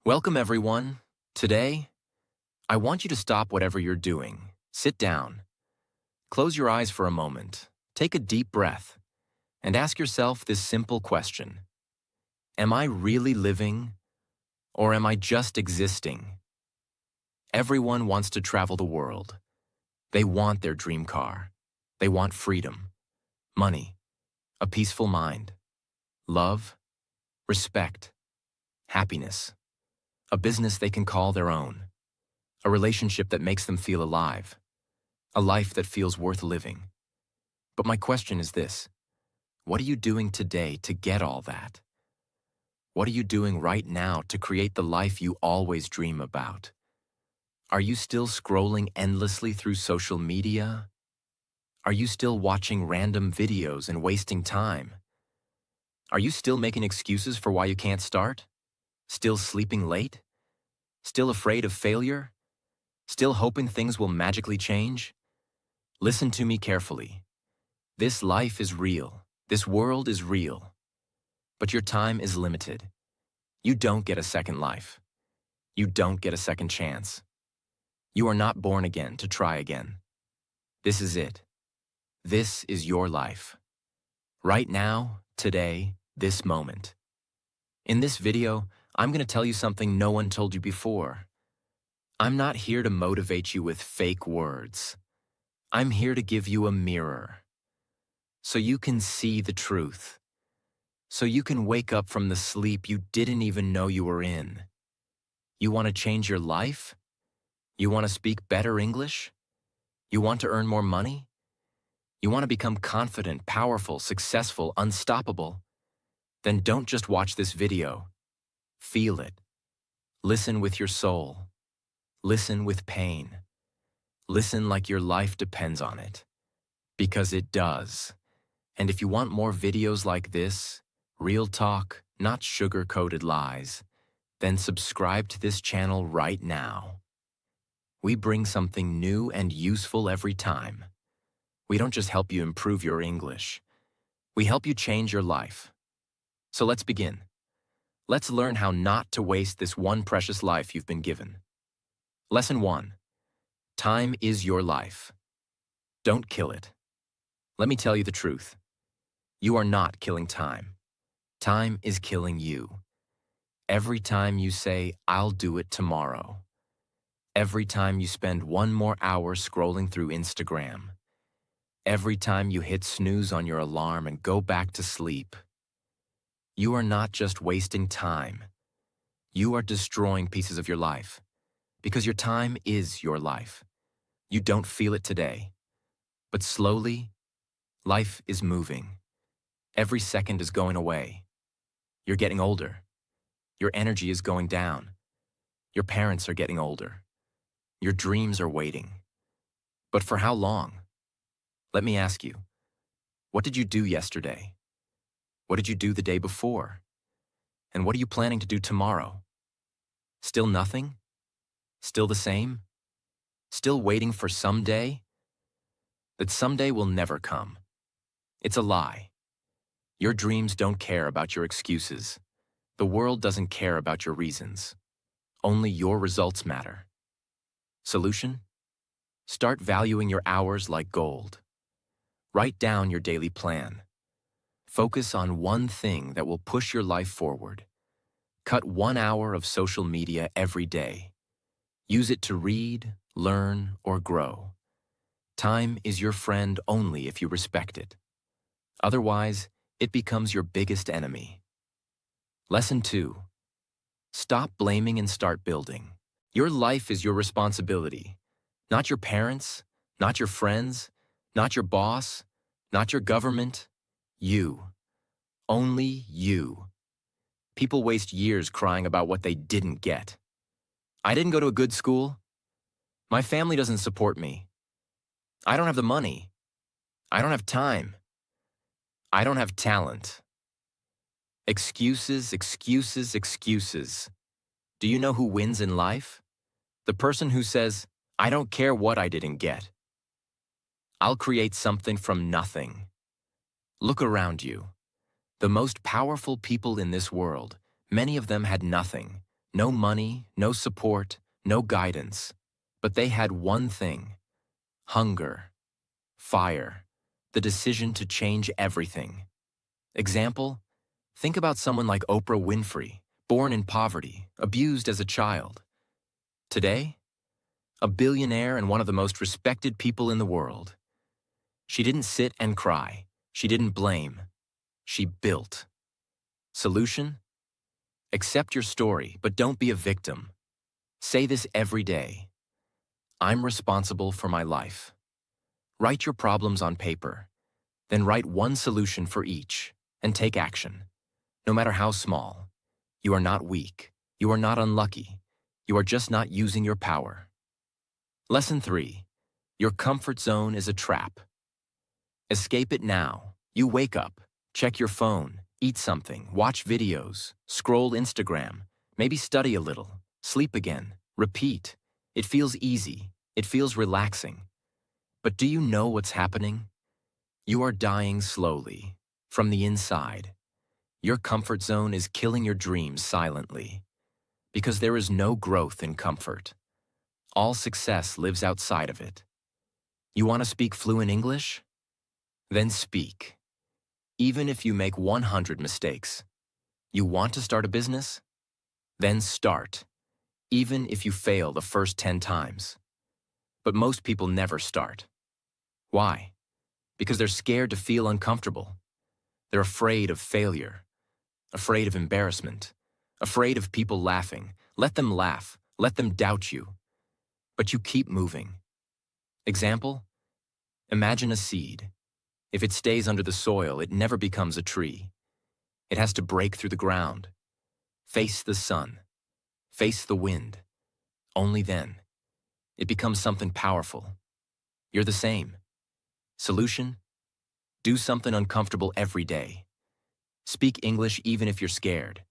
Welcome, everyone. Today, I want you to stop whatever you're doing. Sit down. Close your eyes for a moment. Take a deep breath and ask yourself this simple question. Am I really living, or am I just existing? Everyone wants to travel the world. They want their dream car. They want freedom, money, a peaceful mind, love, respect, happiness, a business they can call their own, a relationship that makes them feel alive, a life that feels worth living. But my question is this: what are you doing today to get all that? What are you doing right now to create the life you always dream about? Are you still scrolling endlessly through social media? Are you still watching random videos and wasting time? Are you still making excuses for why you can't start? Still sleeping late? Still afraid of failure? Still hoping things will magically change? Listen to me carefully. This life is real. This world is real. But your time is limited. You don't get a second life. You don't get a second chance. You are not born again to try again. This is it. This is your life. Right now, today, this moment. In this video, I'm going to tell you something no one told you before. I'm not here to motivate you with fake words. I'm here to give you a mirror, so you can see the truth, so you can wake up from the sleep you didn't even know you were in. You want to change your life? You want to speak better English? You want to earn more money? You want to become confident, powerful, successful, unstoppable? Then don't just watch this video. Feel it. Listen with your soul. Listen with pain. Listen like your life depends on it. Because it does. And if you want more videos like this, real talk, not sugar-coated lies, then subscribe to this channel right now. We bring something new and useful every time. We don't just help you improve your English. We help you change your life. So let's begin. Let's learn how not to waste this one precious life you've been given. Lesson 1. Time is your life. Don't kill it. Let me tell you the truth. You are not killing time. Time is killing you. Every time you say, "I'll do it tomorrow." Every time you spend one more hour scrolling through Instagram. Every time you hit snooze on your alarm and go back to sleep. You are not just wasting time. You are destroying pieces of your life. Because your time is your life. You don't feel it today. But slowly, life is moving. Every second is going away. You're getting older. Your energy is going down. Your parents are getting older. Your dreams are waiting. But for how long? Let me ask you, what did you do yesterday? What did you do the day before? And what are you planning to do tomorrow? Still nothing? Still the same? Still waiting for someday? That someday will never come. It's a lie. Your dreams don't care about your excuses. The world doesn't care about your reasons. Only your results matter. Solution? Start valuing your hours like gold. Write down your daily plan. Focus on one thing that will push your life forward. Cut 1 hour of social media every day. Use it to read, learn, or grow. Time is your friend only if you respect it. Otherwise, it becomes your biggest enemy. Lesson 2. Stop blaming and start building. Your life is your responsibility. Not your parents, not your friends, not your boss, not your government. You. Only you. People waste years crying about what they didn't get. I didn't go to a good school. My family doesn't support me. I don't have the money. I don't have time. I don't have talent. Excuses, excuses, excuses. Do you know who wins in life? The person who says, "I don't care what I didn't get. I'll create something from nothing." Look around you. The most powerful people in this world, many of them had nothing, No money, no support, no guidance. But they had one thing: hunger, fire, the decision to change everything. Example: think about someone like Oprah Winfrey, born in poverty, abused as a child. Today, a billionaire and one of the most respected people in the world. She didn't sit and cry. She didn't blame. She built. Solution? Accept your story, but don't be a victim. Say this every day: I'm responsible for my life. Write your problems on paper. Then write one solution for each, and take action. No matter how small. You are not weak. You are not unlucky. You are just not using your power. Lesson 3. Your comfort zone is a trap. Escape it now. You wake up, check your phone, eat something, watch videos, scroll Instagram, maybe study a little, sleep again, repeat. It feels easy. It feels relaxing. But do you know what's happening? You are dying slowly, from the inside. Your comfort zone is killing your dreams silently. Because there is no growth in comfort. All success lives outside of it. You want to speak fluent English? Then speak. Even if you make 100 mistakes. You want to start a business? Then start. Even if you fail the first 10 times. But most people never start. Why? Because they're scared to feel uncomfortable. They're afraid of failure. Afraid of embarrassment. Afraid of people laughing. Let them laugh. Let them doubt you. But you keep moving. Example? Imagine a seed. If it stays under the soil, it never becomes a tree. It has to break through the ground. Face the sun. Face the wind. Only then. It becomes something powerful. You're the same. Solution? Do something uncomfortable every day. Speak English even if you're scared.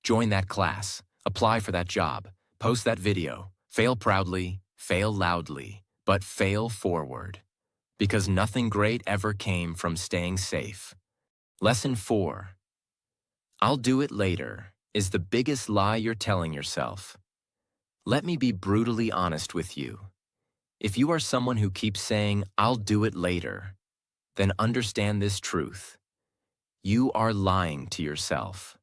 Join that class. Apply for that job. Post that video. Fail proudly, fail loudly, but fail forward. Because nothing great ever came from staying safe. Lesson 4. I'll do it later is the biggest lie you're telling yourself. Let me be brutally honest with you. If you are someone who keeps saying, I'll do it later, then understand this truth. You are lying to yourself.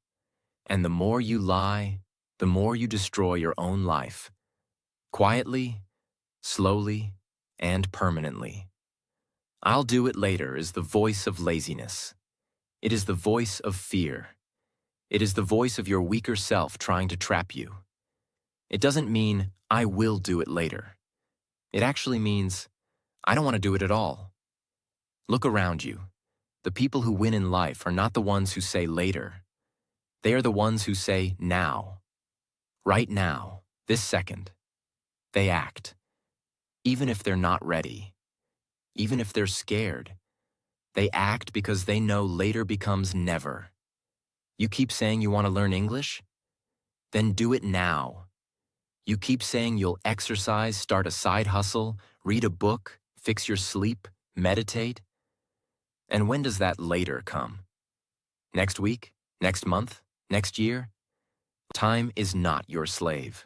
And the more you lie, the more you destroy your own life. Quietly, slowly, and permanently. I'll do it later is the voice of laziness. It is the voice of fear. It is the voice of your weaker self trying to trap you. It doesn't mean, I will do it later. It actually means, I don't want to do it at all. Look around you. The people who win in life are not the ones who say later. They are the ones who say now. Right now, this second. They act. Even if they're not ready. Even if they're scared. They act because they know later becomes never. You keep saying you want to learn English? Then do it now. You keep saying you'll exercise, start a side hustle, read a book, fix your sleep, meditate. And when does that later come? Next week? Next month? Next year? Time is not your slave.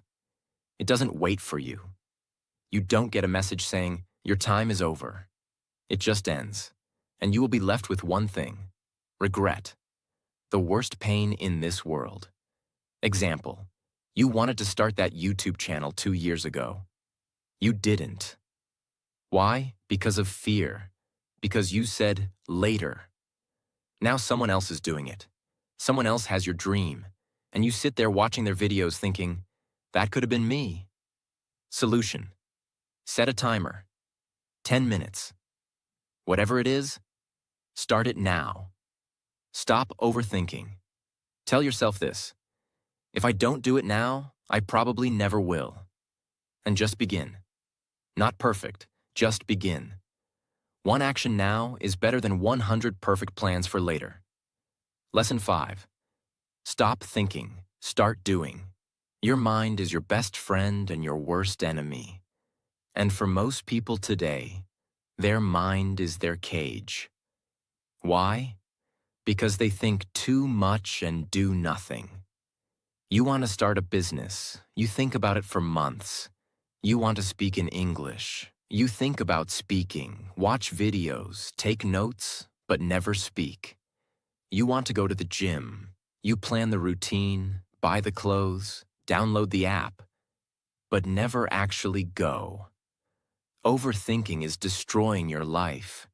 It doesn't wait for you. You don't get a message saying, your time is over. It just ends. And you will be left with one thing: regret. The worst pain in this world. Example: you wanted to start that YouTube channel 2 years ago. You didn't. Why? Because of fear. Because you said later. Now someone else is doing it. Someone else has your dream. And you sit there watching their videos thinking, that could have been me. Solution: set a timer. 10 minutes. Whatever it is, start it now. Stop overthinking. Tell yourself this: if I don't do it now, I probably never will. And just begin. Not perfect, just begin. One action now is better than 100 perfect plans for later. Lesson 5. Stop thinking, start doing. Your mind is your best friend and your worst enemy. And for most people today, their mind is their cage. Why? Because they think too much and do nothing. You want to start a business. You think about it for months. You want to speak in English. You think about speaking, watch videos, take notes, but never speak. You want to go to the gym. You plan the routine, buy the clothes, download the app, but never actually go. Overthinking is destroying your life.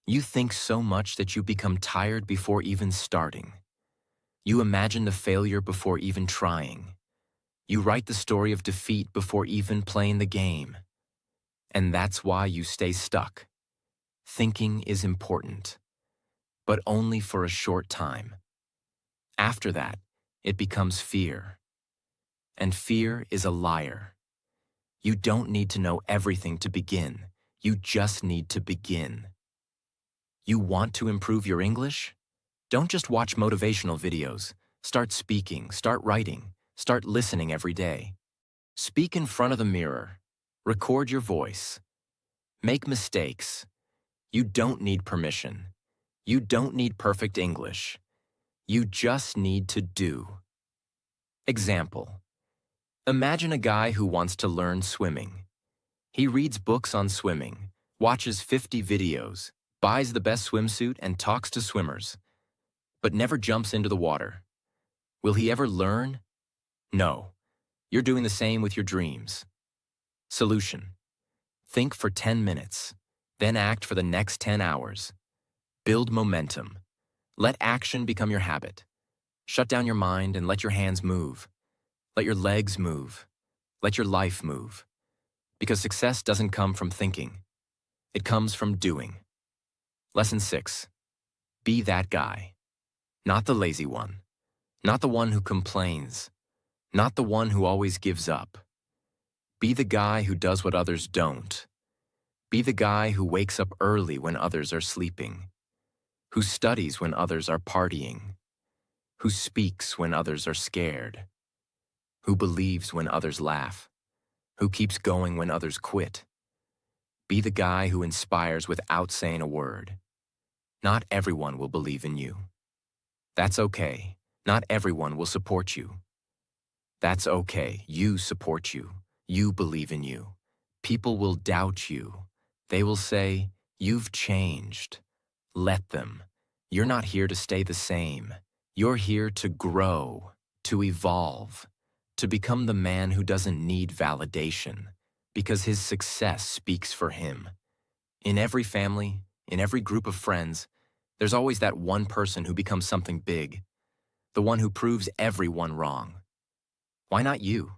You think so much that you become tired before even starting. You imagine the failure before even trying. You write the story of defeat before even playing the game. And that's why you stay stuck. Thinking is important, but only for a short time. After that, it becomes fear. And fear is a liar. You don't need to know everything to begin. You just need to begin. You want to improve your English? Don't just watch motivational videos. Start speaking, start writing, start listening every day. Speak in front of the mirror. Record your voice. Make mistakes. You don't need permission. You don't need perfect English. You just need to do. Example. Imagine a guy who wants to learn swimming. He reads books on swimming, watches 50 videos, buys the best swimsuit and talks to swimmers, but never jumps into the water. Will he ever learn? No. You're doing the same with your dreams. Solution. Think for 10 minutes, then act for the next 10 hours. Build momentum. Let action become your habit. Shut down your mind and let your hands move. Let your legs move. Let your life move. Because success doesn't come from thinking. It comes from doing. Lesson 6. Be that guy. Not the lazy one. Not the one who complains. Not the one who always gives up. Be the guy who does what others don't. Be the guy who wakes up early when others are sleeping. Who studies when others are partying. Who speaks when others are scared. Who believes when others laugh. Who keeps going when others quit. Be the guy who inspires without saying a word. Not everyone will believe in you. That's okay. Not everyone will support you. That's okay. You support you. You believe in you. People will doubt you. They will say, "You've changed." Let them. You're not here to stay the same. You're here to grow, to evolve, to become the man who doesn't need validation, because his success speaks for him. In every family, in every group of friends, there's always that one person who becomes something big, the one who proves everyone wrong. Why not you?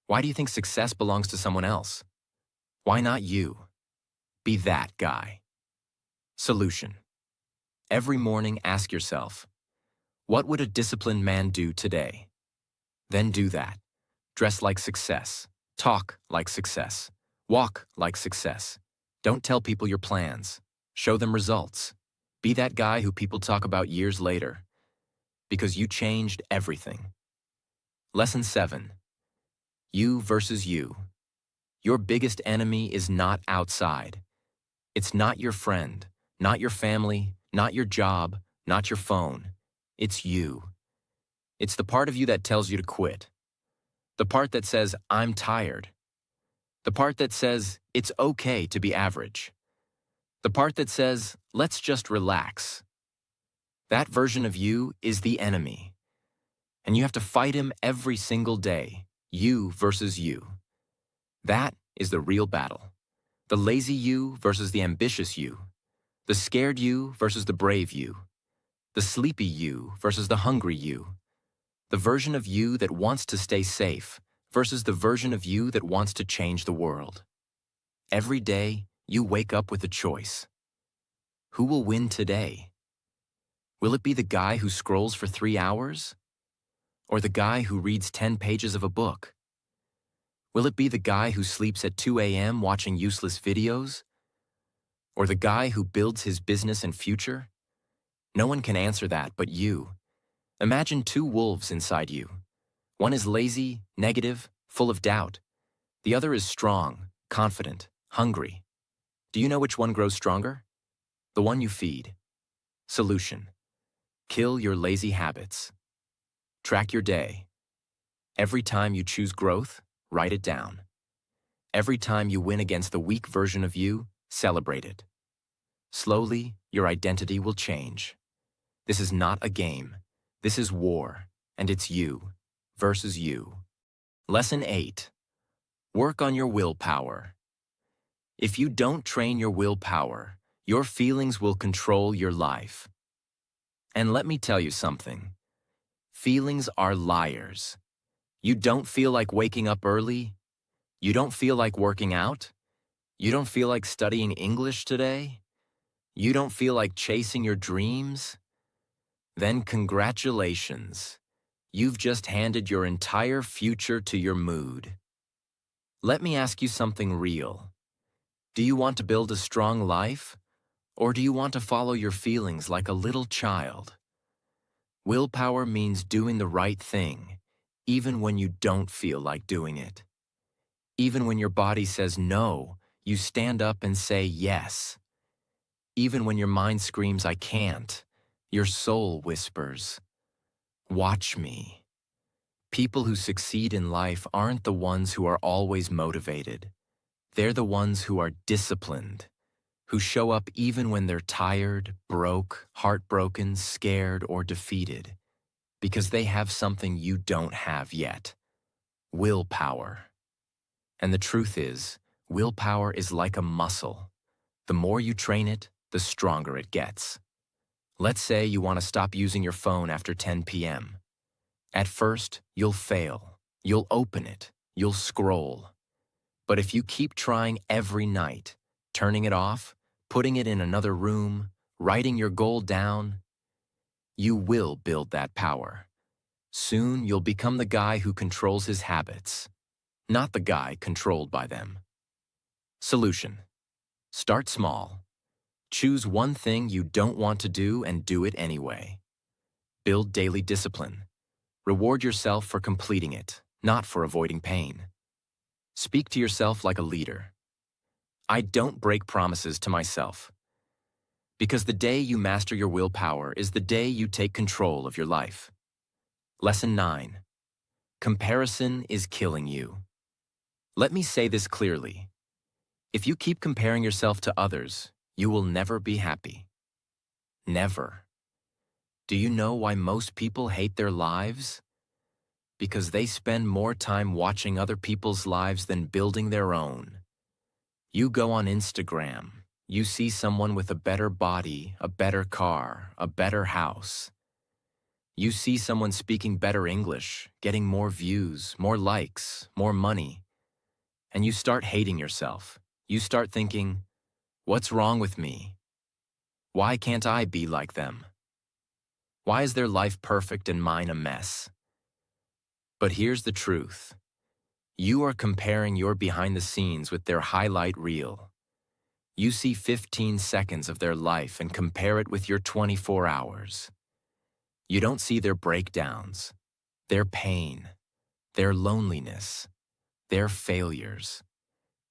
Why do you think success belongs to someone else? Why not you? Be that guy. Solution. Every morning ask yourself, what would a disciplined man do today? Then do that. Dress like success. Talk like success. Walk like success. Don't tell people your plans. Show them results. Be that guy who people talk about years later, because you changed everything. Lesson 7. You versus you. Your biggest enemy is not outside. It's not your friend, not your family, not your job, not your phone. It's you. It's the part of you that tells you to quit. The part that says, "I'm tired." The part that says, "It's okay to be average." The part that says, "Let's just relax." That version of you is the enemy. And you have to fight him every single day. You versus you. That is the real battle. The lazy you versus the ambitious you. The scared you versus the brave you. The sleepy you versus the hungry you. The version of you that wants to stay safe versus the version of you that wants to change the world. Every day, you wake up with a choice. Who will win today? Will it be the guy who scrolls for 3 hours? Or the guy who reads 10 pages of a book? Will it be the guy who sleeps at 2 a.m. watching useless videos? Or the guy who builds his business and future? No one can answer that but you. Imagine 2 wolves inside you. One is lazy, negative, full of doubt. The other is strong, confident, hungry. Do you know which one grows stronger? The one you feed. Solution. Kill your lazy habits. Track your day. Every time you choose growth, write it down. Every time you win against the weak version of you, celebrate it. Slowly, your identity will change. This is not a game. This is war, and it's you versus you. Lesson 8. Work on your willpower. If you don't train your willpower, your feelings will control your life. And let me tell you something. Feelings are liars. You don't feel like waking up early? You don't feel like working out? You don't feel like studying English today? You don't feel like chasing your dreams? Then congratulations. You've just handed your entire future to your mood. Let me ask you something real. Do you want to build a strong life? Or do you want to follow your feelings like a little child? Willpower means doing the right thing, even when you don't feel like doing it. Even when your body says no, you stand up and say yes. Even when your mind screams, I can't, your soul whispers, watch me. People who succeed in life aren't the ones who are always motivated. They're the ones who are disciplined, who show up even when they're tired, broke, heartbroken, scared, or defeated, because they have something you don't have yet: willpower. And the truth is, willpower is like a muscle. The more you train it, the stronger it gets. Let's say you want to stop using your phone after 10 p.m. At first, you'll fail. You'll open it. You'll scroll. But if you keep trying every night, turning it off, putting it in another room, writing your goal down, you will build that power. Soon, you'll become the guy who controls his habits, not the guy controlled by them. Solution: start small. Choose one thing you don't want to do and do it anyway. Build daily discipline. Reward yourself for completing it, not for avoiding pain. Speak to yourself like a leader. I don't break promises to myself. Because the day you master your willpower is the day you take control of your life. Lesson 9. Comparison is killing you. Let me say this clearly. If you keep comparing yourself to others, you will never be happy. Never. Do you know why most people hate their lives? Because they spend more time watching other people's lives than building their own. You go on Instagram, you see someone with a better body, a better car, a better house. You see someone speaking better English, getting more views, more likes, more money. And you start hating yourself. You start thinking, what's wrong with me? Why can't I be like them? Why is their life perfect and mine a mess? But here's the truth. You are comparing your behind the scenes with their highlight reel. You see 15 seconds of their life and compare it with your 24 hours. You don't see their breakdowns, their pain, their loneliness, their failures.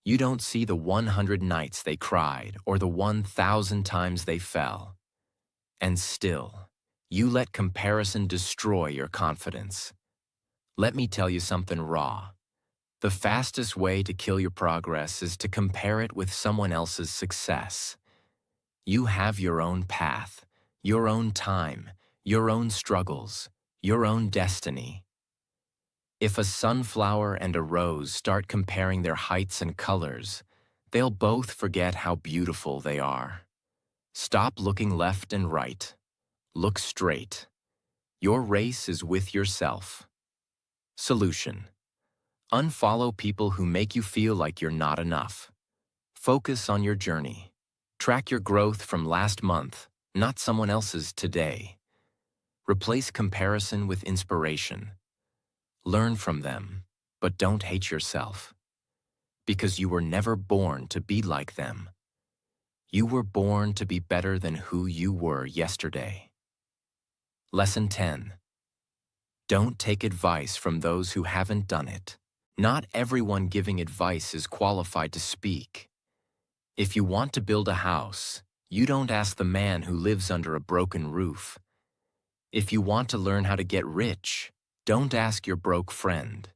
You don't see the 100 nights they cried or the 1,000 times they fell. And still, you let comparison destroy your confidence. Let me tell you something raw. The fastest way to kill your progress is to compare it with someone else's success. You have your own path, your own time, your own struggles, your own destiny. If a sunflower and a rose start comparing their heights and colors, they'll both forget how beautiful they are. Stop looking left and right. Look straight. Your race is with yourself. Solution: unfollow people who make you feel like you're not enough. Focus on your journey. Track your growth from last month, not someone else's today. Replace comparison with inspiration. Learn from them, but don't hate yourself. Because you were never born to be like them. You were born to be better than who you were yesterday. Lesson 10. Don't take advice from those who haven't done it. Not everyone giving advice is qualified to speak. If you want to build a house, you don't ask the man who lives under a broken roof. If you want to learn how to get rich, Don't ask your broke friend.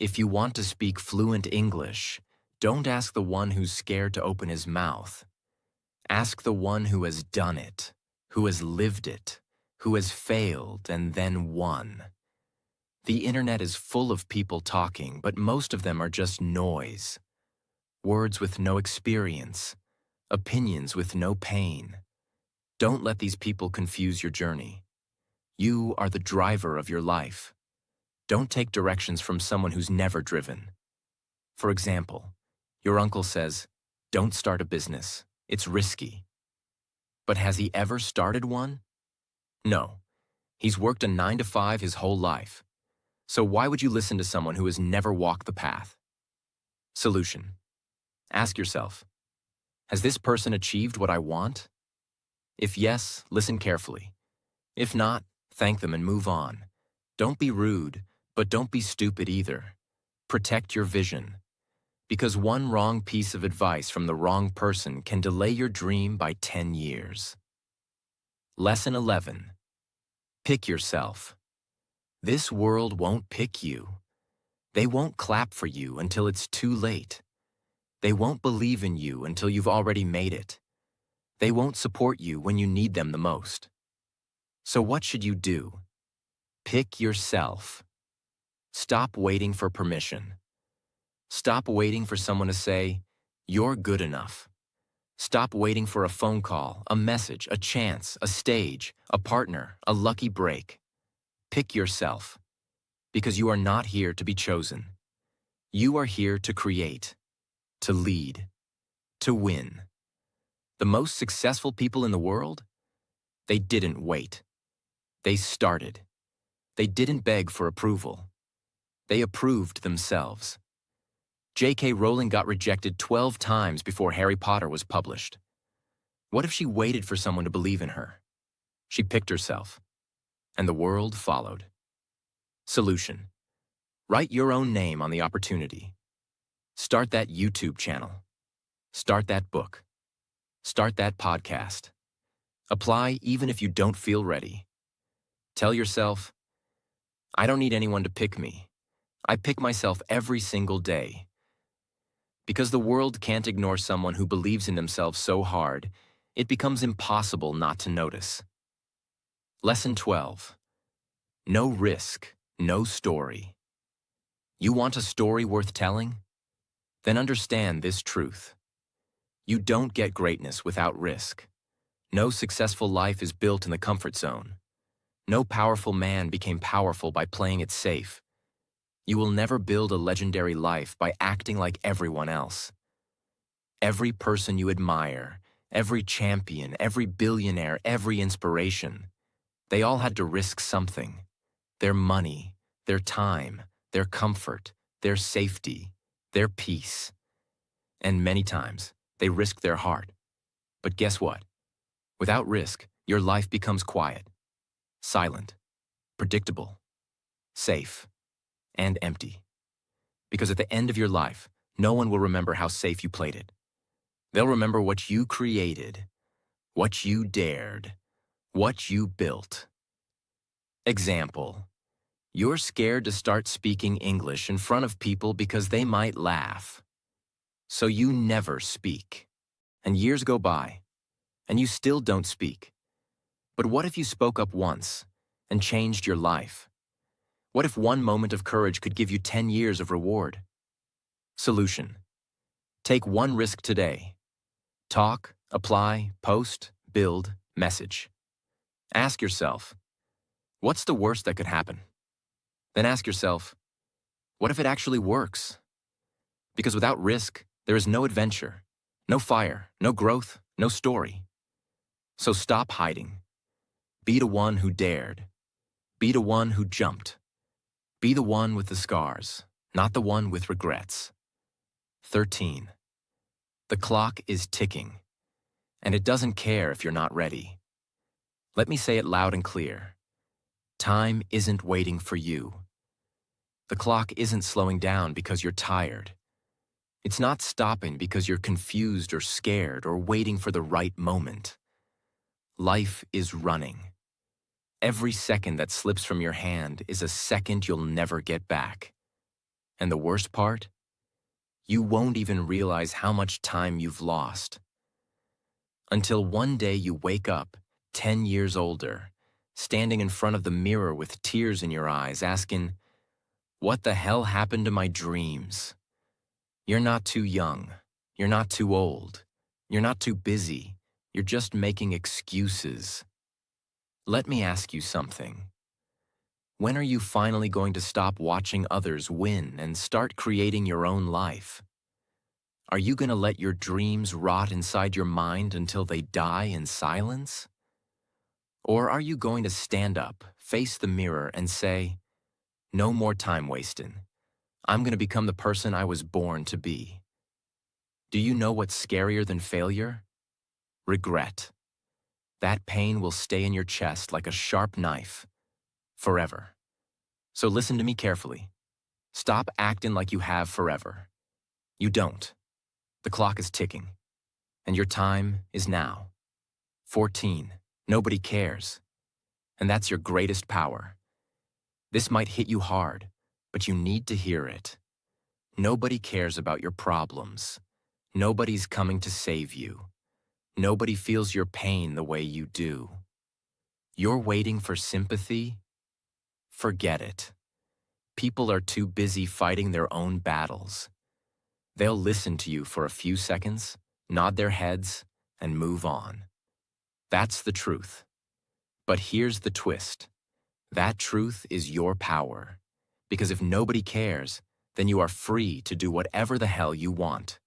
If you want to speak fluent English, don't ask the one who's scared to open his mouth. Ask the one who has done it, who has lived it, who has failed and then won. The internet is full of people talking, but most of them are just noise. Words with no experience, opinions with no pain. Don't let these people confuse your journey. You are the driver of your life. Don't take directions from someone who's never driven. For example, your uncle says, "Don't start a business. It's risky." But has he ever started one? No. He's worked a 9 to 5 his whole life. So why would you listen to someone who has never walked the path? Solution. Ask yourself, has this person achieved what I want? If yes, listen carefully. If not, thank them and move on. Don't be rude, but don't be stupid either. Protect your vision. Because one wrong piece of advice from the wrong person can delay your dream by 10 years. Lesson 11. Pick yourself. This world won't pick you. They won't clap for you until it's too late. They won't believe in you until you've already made it. They won't support you when you need them the most. So what should you do? Pick yourself. Stop waiting for permission. Stop waiting for someone to say, "You're good enough." Stop waiting for a phone call, a message, a chance, a stage, a partner, a lucky break. Pick yourself, because you are not here to be chosen. You are here to create, to lead, to win. The most successful people in the world? They didn't wait. They started. They didn't beg for approval. They approved themselves. J.K. Rowling got rejected 12 times before Harry Potter was published. What if she waited for someone to believe in her? She picked herself, and the world followed. Solution. Write your own name on the opportunity. Start that YouTube channel. Start that book. Start that podcast. Apply even if you don't feel ready. Tell yourself, I don't need anyone to pick me. I pick myself every single day. Because the world can't ignore someone who believes in themselves so hard, it becomes impossible not to notice. Lesson 12. No risk, no story. You want a story worth telling? Then understand this truth. You don't get greatness without risk. No successful life is built in the comfort zone. No powerful man became powerful by playing it safe. You will never build a legendary life by acting like everyone else. Every person you admire, every champion, every billionaire, every inspiration, they all had to risk something. Their money, their time, their comfort, their safety, their peace. And many times, they risked their heart. But guess what? Without risk, your life becomes quiet, silent, predictable, safe, and empty. Because at the end of your life, no one will remember how safe you played it. They'll remember what you created, what you dared, what you built. Example. You're scared to start speaking English in front of people because they might laugh. So you never speak. And years go by, and you still don't speak. But what if you spoke up once and changed your life? What if one moment of courage could give you 10 years of reward? Solution. Take one risk today. Talk, apply, post, build, message. Ask yourself, what's the worst that could happen? Then ask yourself, what if it actually works? Because without risk, there is no adventure, no fire, no growth, no story. So stop hiding. Be the one who dared. Be the one who jumped. Be the one with the scars, not the one with regrets. 13. The clock is ticking, and it doesn't care if you're not ready. Let me say it loud and clear. Time isn't waiting for you. The clock isn't slowing down because you're tired. It's not stopping because you're confused or scared or waiting for the right moment. Life is running. Every second that slips from your hand is a second you'll never get back. And the worst part? You won't even realize how much time you've lost. Until one day you wake up, 10 years older, standing in front of the mirror with tears in your eyes, asking, "What the hell happened to my dreams?" You're not too young. You're not too old. You're not too busy. You're just making excuses. Let me ask you something. When are you finally going to stop watching others win and start creating your own life? Are you going to let your dreams rot inside your mind until they die in silence? Or are you going to stand up, face the mirror, and say, "No more time wasting. I'm going to become the person I was born to be"? Do you know what's scarier than failure? Regret. That pain will stay in your chest like a sharp knife, forever. So listen to me carefully. Stop acting like you have forever. You don't. The clock is ticking, and your time is now. 14. Nobody cares. And that's your greatest power. This might hit you hard, but you need to hear it. Nobody cares about your problems. Nobody's coming to save you. Nobody feels your pain the way you do. You're waiting for sympathy? Forget it. People are too busy fighting their own battles. They'll listen to you for a few seconds, nod their heads, and move on. That's the truth. But here's the twist. That truth is your power. Because if nobody cares, then you are free to do whatever the hell you want.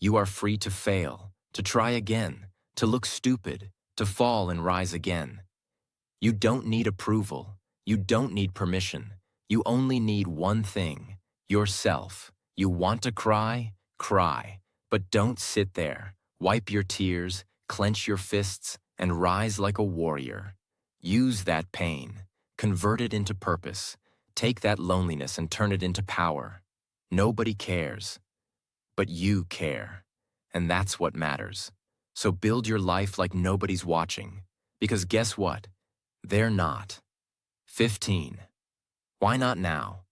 You are free to fail, to try again, to look stupid, to fall and rise again. You don't need approval. You don't need permission. You only need one thing, yourself. You want to cry? Cry. But don't sit there. Wipe your tears, clench your fists, and rise like a warrior. Use that pain. Convert it into purpose. Take that loneliness and turn it into power. Nobody cares. But you care. And that's what matters. So build your life like nobody's watching. Because guess what? They're not. 15. Why not now?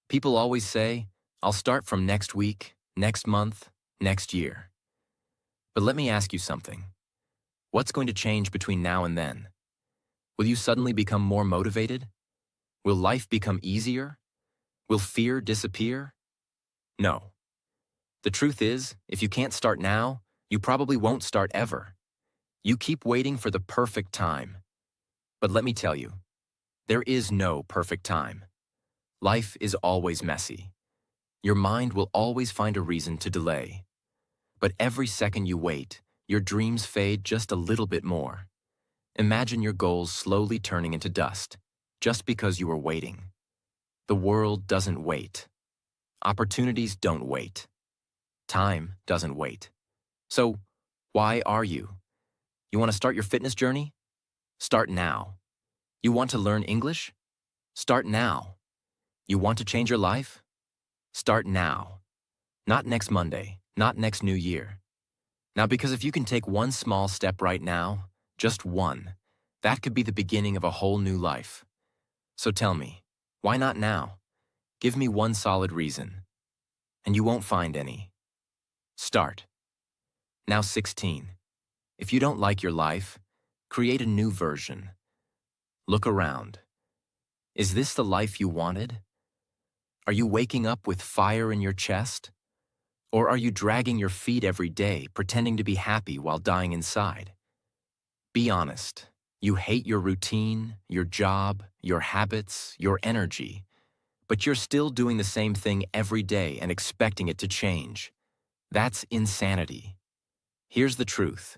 People always say, "I'll start from next week, next month, next year." But let me ask you something. What's going to change between now and then? Will you suddenly become more motivated? Will life become easier? Will fear disappear? No. The truth is, if you can't start now, you probably won't start ever. You keep waiting for the perfect time. But let me tell you, there is no perfect time. Life is always messy. Your mind will always find a reason to delay. But every second you wait, your dreams fade just a little bit more. Imagine your goals slowly turning into dust, just because you were waiting. The world doesn't wait. Opportunities don't wait. Time doesn't wait. So, why are you? You want to start your fitness journey? Start now. You want to learn English? Start now. You want to change your life? Start now. Not next Monday, not next New Year. Now, because if you can take one small step right now, just one, that could be the beginning of a whole new life. So tell me, why not now? Give me one solid reason. And you won't find any. Start. Now 16. If you don't like your life, create a new version. Look around. Is this the life you wanted? Are you waking up with fire in your chest? Or are you dragging your feet every day, pretending to be happy while dying inside? Be honest. You hate your routine, your job, your habits, your energy, but you're still doing the same thing every day and expecting it to change. That's insanity. Here's the truth.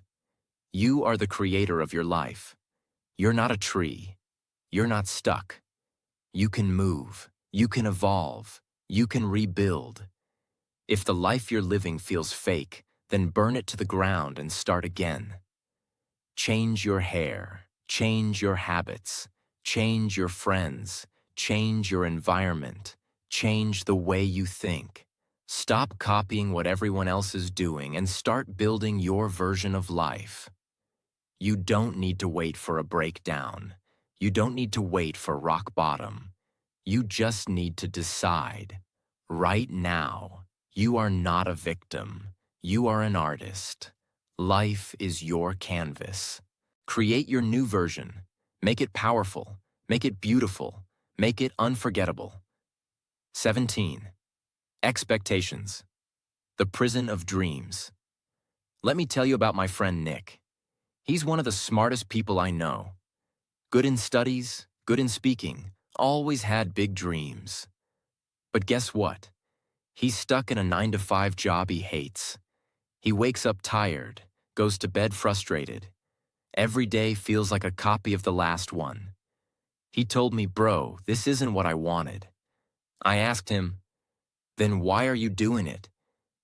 You are the creator of your life. You're not a tree. You're not stuck. You can move. You can evolve. You can rebuild. If the life you're living feels fake, then burn it to the ground and start again. Change your hair. Change your habits. Change your friends. Change your environment. Change the way you think. Stop copying what everyone else is doing and start building your version of life. You don't need to wait for a breakdown. You don't need to wait for rock bottom. You just need to decide. Right now, you are not a victim. You are an artist. Life is your canvas. Create your new version. Make it powerful. Make it beautiful. Make it unforgettable. 17. Expectations. The prison of dreams. Let me tell you about my friend Nick. He's one of the smartest people I know. Good in studies, good in speaking, always had big dreams. But guess what? He's stuck in a 9-to-5 job he hates. He wakes up tired, goes to bed frustrated. Every day feels like a copy of the last one. He told me, "Bro, this isn't what I wanted." I asked him, "Then why are you doing it?"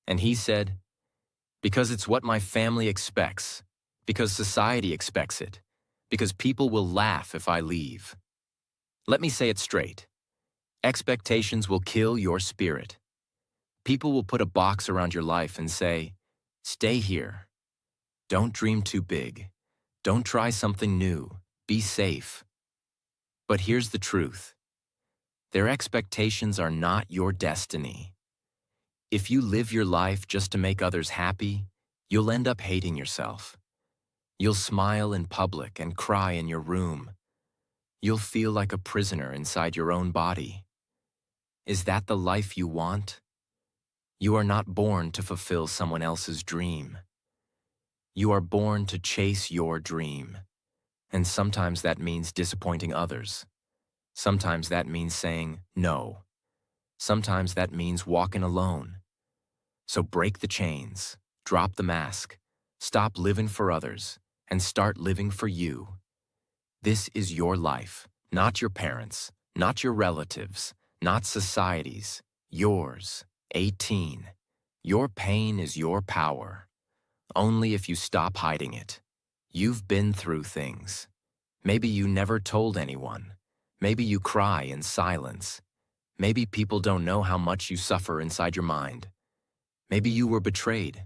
And he said, "Because it's what my family expects, because society expects it, because people will laugh if I leave." Let me say it straight. Expectations will kill your spirit. People will put a box around your life and say, "Stay here. Don't dream too big. Don't try something new. Be safe." But here's the truth. Their expectations are not your destiny. If you live your life just to make others happy, you'll end up hating yourself. You'll smile in public and cry in your room. You'll feel like a prisoner inside your own body. Is that the life you want? You are not born to fulfill someone else's dream. You are born to chase your dream. And sometimes that means disappointing others. Sometimes that means saying no. Sometimes that means walking alone. So break the chains, drop the mask, stop living for others, and start living for you. This is your life, not your parents', not your relatives', not society's, yours. 18. Your pain is your power. Only if you stop hiding it. You've been through things. Maybe you never told anyone. Maybe you cry in silence. Maybe people don't know how much you suffer inside your mind. Maybe you were betrayed.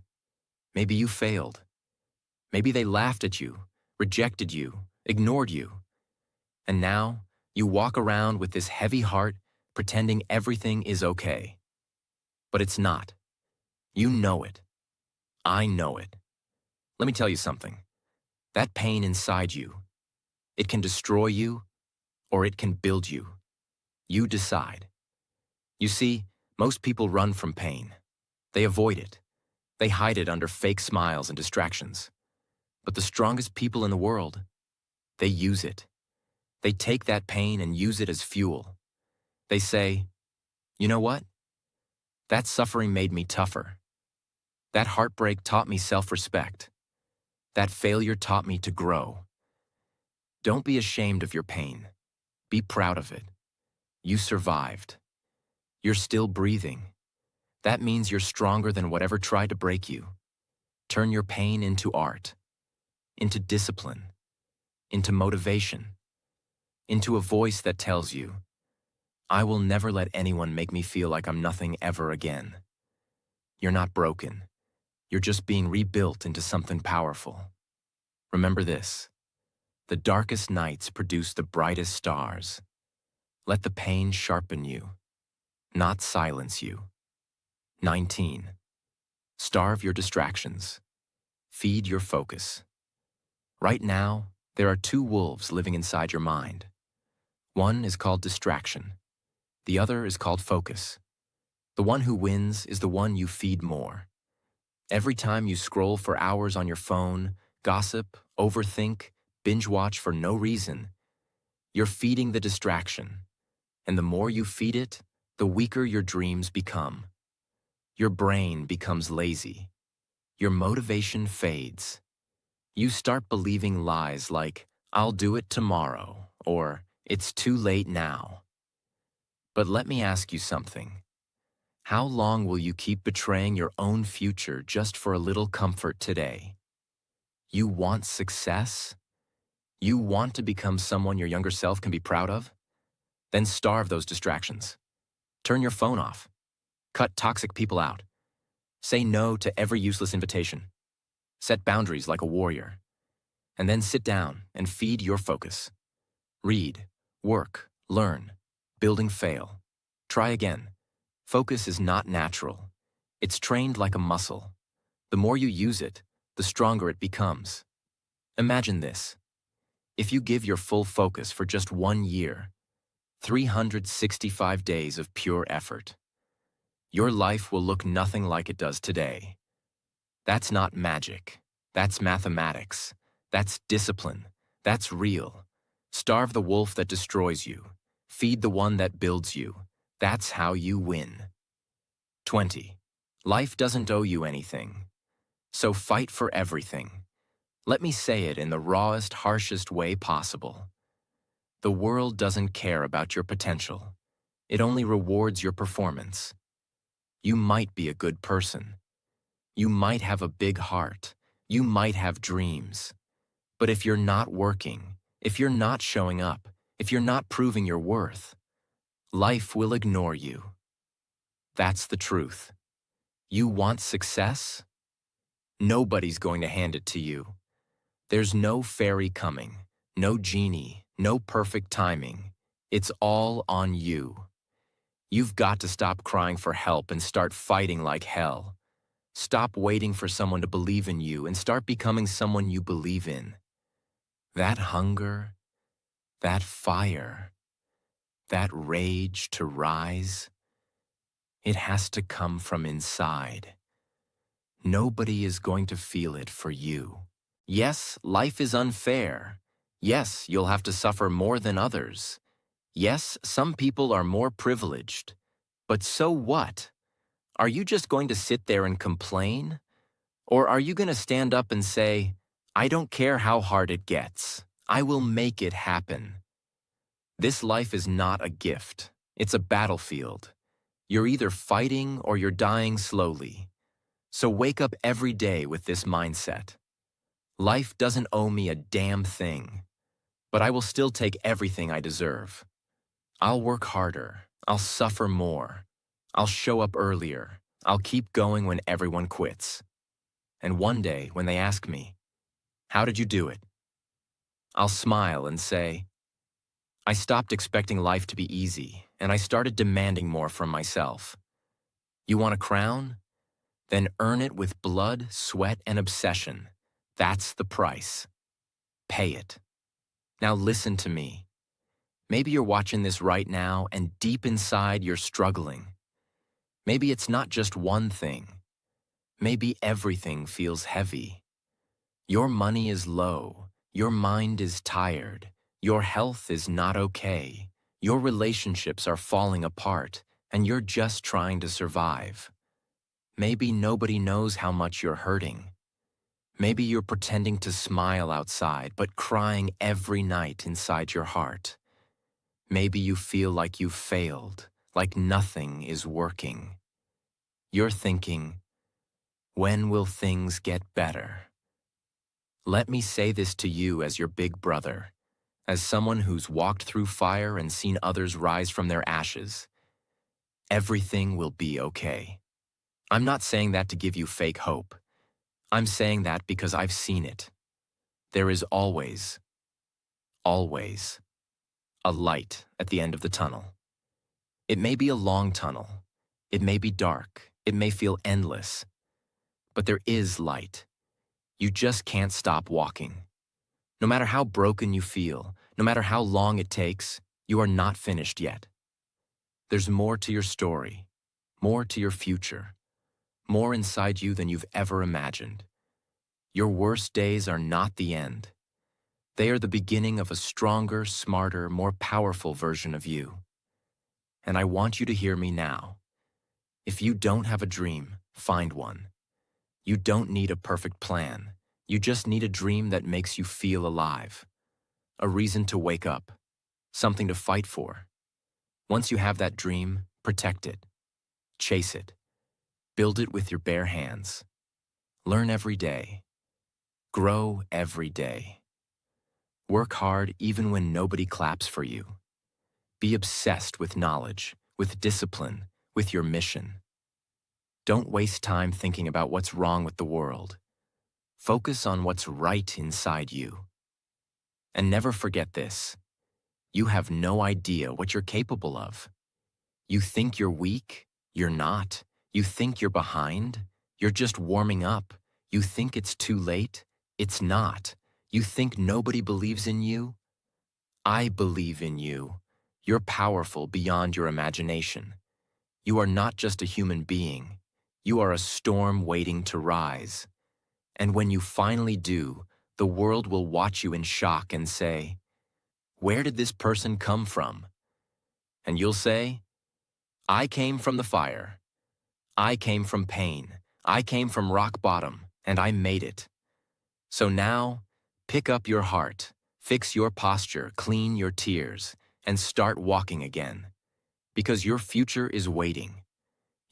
Maybe you failed. Maybe they laughed at you, rejected you, ignored you. And now you walk around with this heavy heart, pretending everything is okay. But it's not. You know it. I know it. Let me tell you something. That pain inside you, it can destroy you or it can build you. You decide. You see, most people run from pain. They avoid it. They hide it under fake smiles and distractions. But the strongest people in the world, they use it. They take that pain and use it as fuel. They say, "You know what? That suffering made me tougher. That heartbreak taught me self-respect. That failure taught me to grow." Don't be ashamed of your pain. Be proud of it. You survived. You're still breathing. That means you're stronger than whatever tried to break you. Turn your pain into art, into discipline, into motivation, into a voice that tells you, "I will never let anyone make me feel like I'm nothing ever again." You're not broken. You're just being rebuilt into something powerful. Remember this. The darkest nights produce the brightest stars. Let the pain sharpen you, not silence you. 19. Starve your distractions. Feed your focus. Right now, there are two wolves living inside your mind. One is called distraction. The other is called focus. The one who wins is the one you feed more. Every time you scroll for hours on your phone, gossip, overthink, binge watch for no reason, you're feeding the distraction. And the more you feed it, the weaker your dreams become. Your brain becomes lazy. Your motivation fades. You start believing lies like, "I'll do it tomorrow," or "It's too late now." But let me ask you something. How long will you keep betraying your own future just for a little comfort today? You want success? You want to become someone your younger self can be proud of? Then starve those distractions. Turn your phone off. Cut toxic people out. Say no to every useless invitation. Set boundaries like a warrior. And then sit down and feed your focus. Read, work, learn, building fail. Try again. Focus is not natural. It's trained like a muscle. The more you use it, the stronger it becomes. Imagine this. If you give your full focus for just 1 year, 365 days of pure effort, your life will look nothing like it does today. That's not magic. That's mathematics. That's discipline. That's real. Starve the wolf that destroys you. Feed the one that builds you. That's how you win. 20. Life doesn't owe you anything. So fight for everything. Let me say it in the rawest, harshest way possible. The world doesn't care about your potential. It only rewards your performance. You might be a good person. You might have a big heart. You might have dreams. But if you're not working, if you're not showing up, if you're not proving your worth, life will ignore you. That's the truth. You want success? Nobody's going to hand it to you. There's no fairy coming, no genie, no perfect timing. It's all on you. You've got to stop crying for help and start fighting like hell. Stop waiting for someone to believe in you and start becoming someone you believe in. That hunger, that fire, that rage to rise, it has to come from inside. Nobody is going to feel it for you. Yes, life is unfair. Yes, you'll have to suffer more than others. Yes, some people are more privileged. But so what? Are you just going to sit there and complain? Or are you going to stand up and say, I don't care how hard it gets. I will make it happen. This life is not a gift. It's a battlefield. You're either fighting or you're dying slowly. So wake up every day with this mindset. Life doesn't owe me a damn thing, but I will still take everything I deserve. I'll work harder. I'll suffer more. I'll show up earlier. I'll keep going when everyone quits. And one day, when they ask me, how did you do it? I'll smile and say, I stopped expecting life to be easy, and I started demanding more from myself. You want a crown? Then earn it with blood, sweat, and obsession. That's the price. Pay it. Now listen to me. Maybe you're watching this right now, and deep inside you're struggling. Maybe it's not just one thing. Maybe everything feels heavy. Your money is low. Your mind is tired. Your health is not okay. Your relationships are falling apart, and you're just trying to survive. Maybe nobody knows how much you're hurting. Maybe you're pretending to smile outside, but crying every night inside your heart. Maybe you feel like you've failed, like nothing is working. You're thinking, when will things get better? Let me say this to you as your big brother, as someone who's walked through fire and seen others rise from their ashes. Everything will be okay. I'm not saying that to give you fake hope. I'm saying that because I've seen it. There is always, always, a light at the end of the tunnel. It may be a long tunnel. It may be dark. It may feel endless. But there is light. You just can't stop walking. No matter how broken you feel, no matter how long it takes, you are not finished yet. There's more to your story, more to your future, more inside you than you've ever imagined. Your worst days are not the end. They are the beginning of a stronger, smarter, more powerful version of you. And I want you to hear me now. If you don't have a dream, find one. You don't need a perfect plan. You just need a dream that makes you feel alive. A reason to wake up. Something to fight for. Once you have that dream, protect it. Chase it. Build it with your bare hands. Learn every day. Grow every day. Work hard even when nobody claps for you. Be obsessed with knowledge, with discipline, with your mission. Don't waste time thinking about what's wrong with the world. Focus on what's right inside you. And never forget this. You have no idea what you're capable of. You think you're weak? You're not. You think you're behind? You're just warming up. You think it's too late? It's not. You think nobody believes in you? I believe in you. You're powerful beyond your imagination. You are not just a human being. You are a storm waiting to rise. And when you finally do, the world will watch you in shock and say, "Where did this person come from?" And you'll say, "I came from the fire. I came from pain. I came from rock bottom, and I made it." So now, pick up your heart, fix your posture, clean your tears, and start walking again. Because your future is waiting.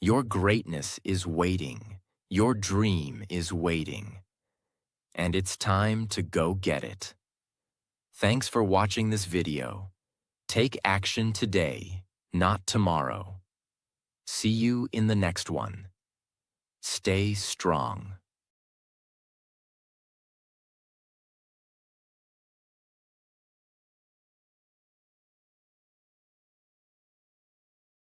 Your greatness is waiting. Your dream is waiting. And it's time to go get it. Thanks for watching this video. Take action today, not tomorrow. See you in the next one. Stay strong.